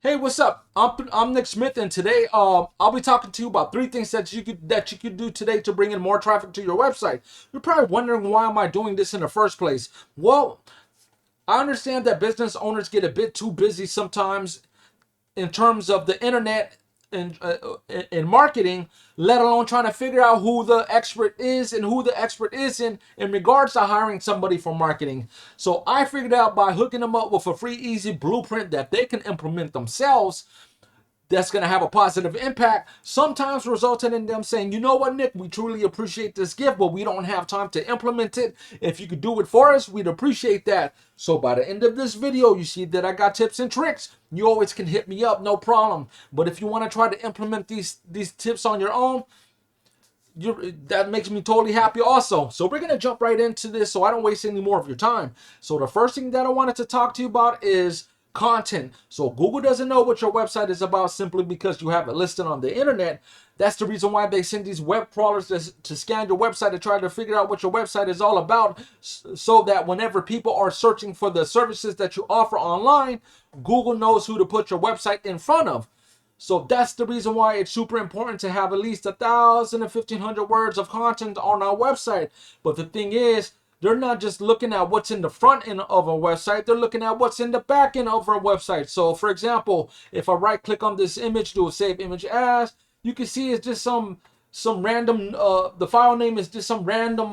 Hey, what's up? I'm Nick Smith, and today I'll be talking to you about three things that you could do today to bring in more traffic to your website. You're probably wondering, why am I doing this in the first place? Well, I understand that business owners get a bit too busy sometimes in terms of the internet and in marketing, let alone trying to figure out who the expert is and who the expert isn't in regards to hiring somebody for marketing. So I figured out, by hooking them up with a free, easy blueprint that they can implement themselves, that's going to have a positive impact, sometimes resulting in them saying, you know what, Nick, we truly appreciate this gift, but we don't have time to implement it. If you could do it for us, we'd appreciate that. So by the end of this video, you see that I got tips and tricks. You always can hit me up, no problem. But if you want to try to implement these tips on your own, that makes me totally happy also. So we're going to jump right into this so I don't waste any more of your time. So the first thing that I wanted to talk to you about is content. So Google doesn't know what your website is about simply because you have it listed on the internet. That's the reason why they send these web crawlers to scan your website to try to figure out what your website is all about, so that whenever people are searching for the services that you offer online, Google knows who to put your website in front of. So that's the reason why it's super important to have at least 1,000 and 1,500 words of content on our website. But the thing is, they're not just looking at what's in the front end of a website, they're looking at what's in the back end of our website. So for example, if I right click on this image, do a save image as, you can see it's just some random, the file name is just some random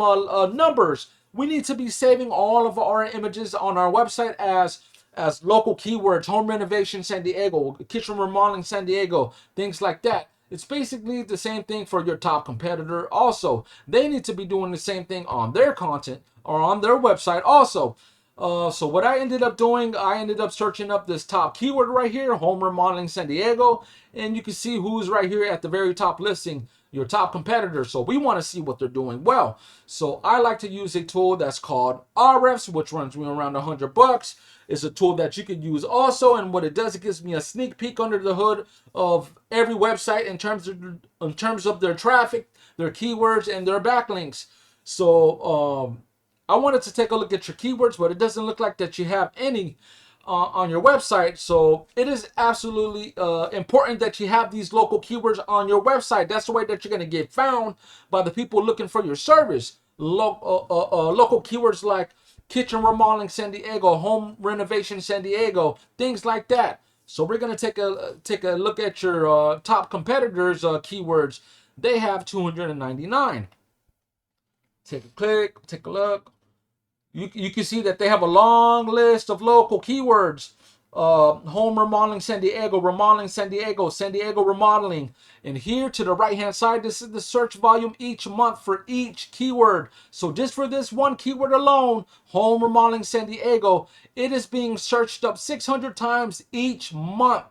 numbers. We need to be saving all of our images on our website as local keywords: home renovation San Diego, kitchen remodeling San Diego, things like that. It's basically the same thing for your top competitor also. They need to be doing the same thing on their content or on their website also. So what I ended up doing, I ended up searching up this top keyword right here, home remodeling San Diego, and you can see who's right here at the very top listing, your top competitor. So we want to see what they're doing well. So I like to use a tool that's called Ahrefs, which runs me around $100. It's a tool that you can use also, and what it does, it gives me a sneak peek under the hood of every website in terms of their traffic, their keywords, and their backlinks. So I wanted to take a look at your keywords, but it doesn't look like that you have any on your website. So it is absolutely important that you have these local keywords on your website. That's the way that you're going to get found by the people looking for your service. Local keywords like kitchen remodeling San Diego, home renovation San Diego, things like that. So we're going to take a look at your top competitors' keywords. They have 299. Take a click, take a look. You can see that they have a long list of local keywords. Home remodeling San Diego, remodeling San Diego, San Diego remodeling. And here to the right hand side, this is the search volume each month for each keyword. So just for this one keyword alone, home remodeling San Diego, it is being searched up 600 times each month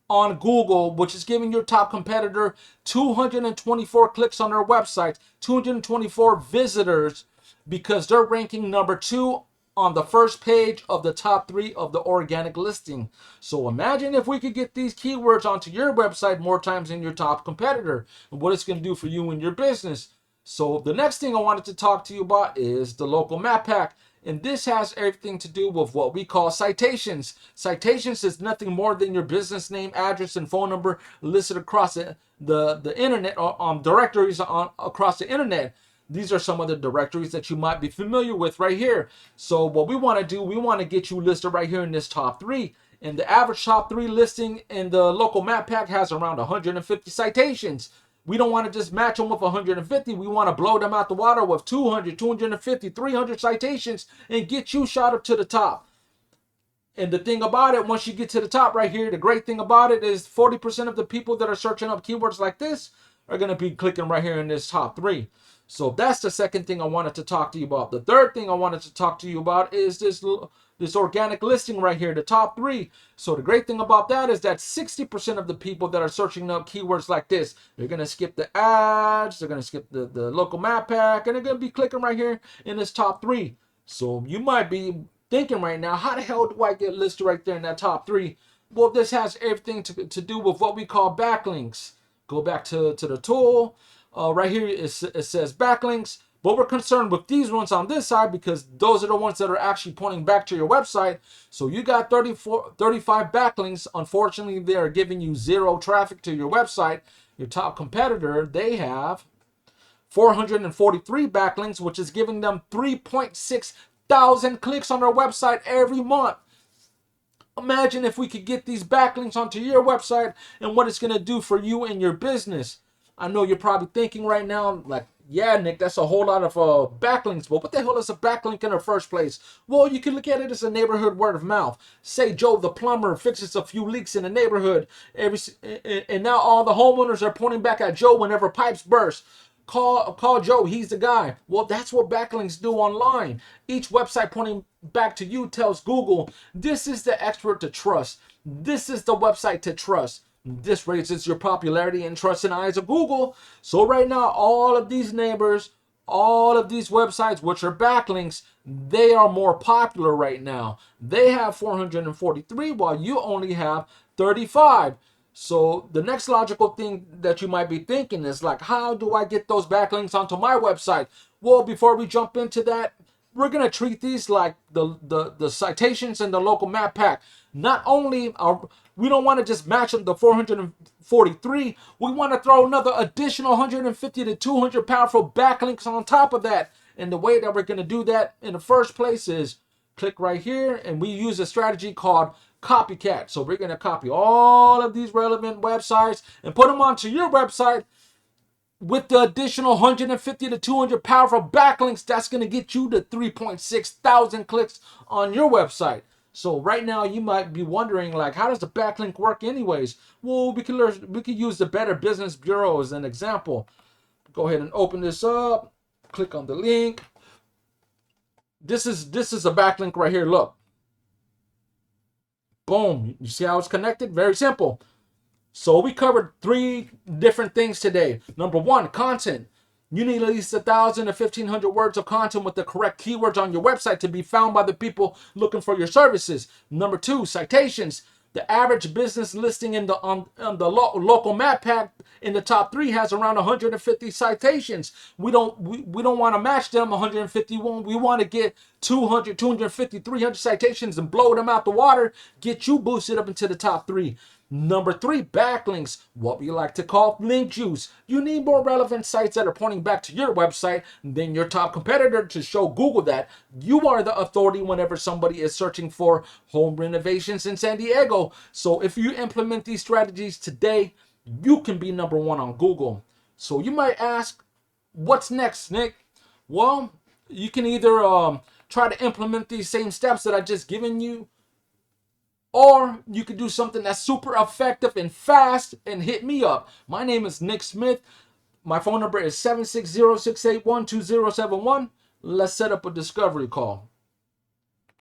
on Google, which is giving your top competitor 224 clicks on their website, 224 visitors, because they're ranking number 2 on the first page of the top 3 of the organic listing. So imagine if we could get these keywords onto your website more times than your top competitor, and what it's going to do for you and your business. So the next thing I wanted to talk to you about is the local map pack. And this has everything to do with what we call citations. Citations is nothing more than your business name, address, and phone number listed across the internet, or on directories across the internet. These are some of the directories that you might be familiar with right here. So what we want to do, we want to get you listed right here in this top 3. And the average top 3 listing in the local map pack has around 150 citations. We don't want to just match them with 150. We want to blow them out the water with 200, 250, 300 citations and get you shot up to the top. And the thing about it, once you get to the top right here, the great thing about it is 40% of the people that are searching up keywords like this are going to be clicking right here in this top 3. So that's the second thing I wanted to talk to you about. The third thing I wanted to talk to you about is this organic listing right here, the top 3. So the great thing about that is that 60% of the people that are searching up keywords like this, they're going to skip the ads, they're going to skip the local map pack, and they're going to be clicking right here in this top 3. So you might be thinking right now, how the hell do I get listed right there in that top 3? Well, this has everything to do with what we call backlinks. Go back to the tool. Right here it says backlinks. But we're concerned with these ones on this side because those are the ones that are actually pointing back to your website. So you got 35 backlinks. Unfortunately, they are giving you zero traffic to your website. Your top competitor, they have 443 backlinks, which is giving them 3.6 thousand clicks on their website every month. Imagine if we could get these backlinks onto your website and what it's going to do for you and your business. I know you're probably thinking right now, like, yeah, Nick, that's a whole lot of backlinks, but what the hell is a backlink in the first place? Well, you can look at it as a neighborhood word of mouth. Say Joe the plumber fixes a few leaks in the neighborhood, and now all the homeowners are pointing back at Joe whenever pipes burst. Call Joe, he's the guy. Well, that's what backlinks do online. Each website pointing back to you tells Google, this is the expert to trust. This is the website to trust. This raises your popularity and trust in the eyes of Google. So right now, all of these neighbors, all of these websites, which are backlinks, they are more popular right now. They have 443 while you only have 35. So the next logical thing that you might be thinking is like, how do I get those backlinks onto my website? Well, before we jump into that, we're going to treat these like the citations in the local map pack. Not only are we don't want to just match them to 443, we want to throw another additional 150 to 200 powerful backlinks on top of that. And the way that we're going to do that in the first place is click right here, and we use a strategy called copycat. So we're going to copy all of these relevant websites and put them onto your website with the additional 150 to 200 powerful backlinks. That's going to get you to 3.6 thousand clicks on your website. So right now you might be wondering, like, how does the backlink work anyways? Well, we could use the Better Business Bureau as an example. Go ahead and open this up. Click on the link. This is a backlink right here. Look. Boom. You see how it's connected? Very simple. So we covered 3 different things today. Number 1, content. You need at least 1,000 to 1,500 words of content with the correct keywords on your website to be found by the people looking for your services. Number 2, citations. The average business listing in the local map pack in the top 3 has around 150 citations. We don't want to match them 151. We want to get 200, 250, 300 citations and blow them out the water. Get you boosted up into the top 3. Number 3, backlinks, what we like to call link juice. You need more relevant sites that are pointing back to your website than your top competitor to show Google that you are the authority whenever somebody is searching for home renovations in San Diego. So if you implement these strategies today, you can be number 1 on Google. So you might ask, what's next, Nick? Well, you can either try to implement these same steps that I just given you, or you could do something that's super effective and fast and hit me up. My name is Nick Smith. My phone number is 760-681-2071. Let's set up a discovery call.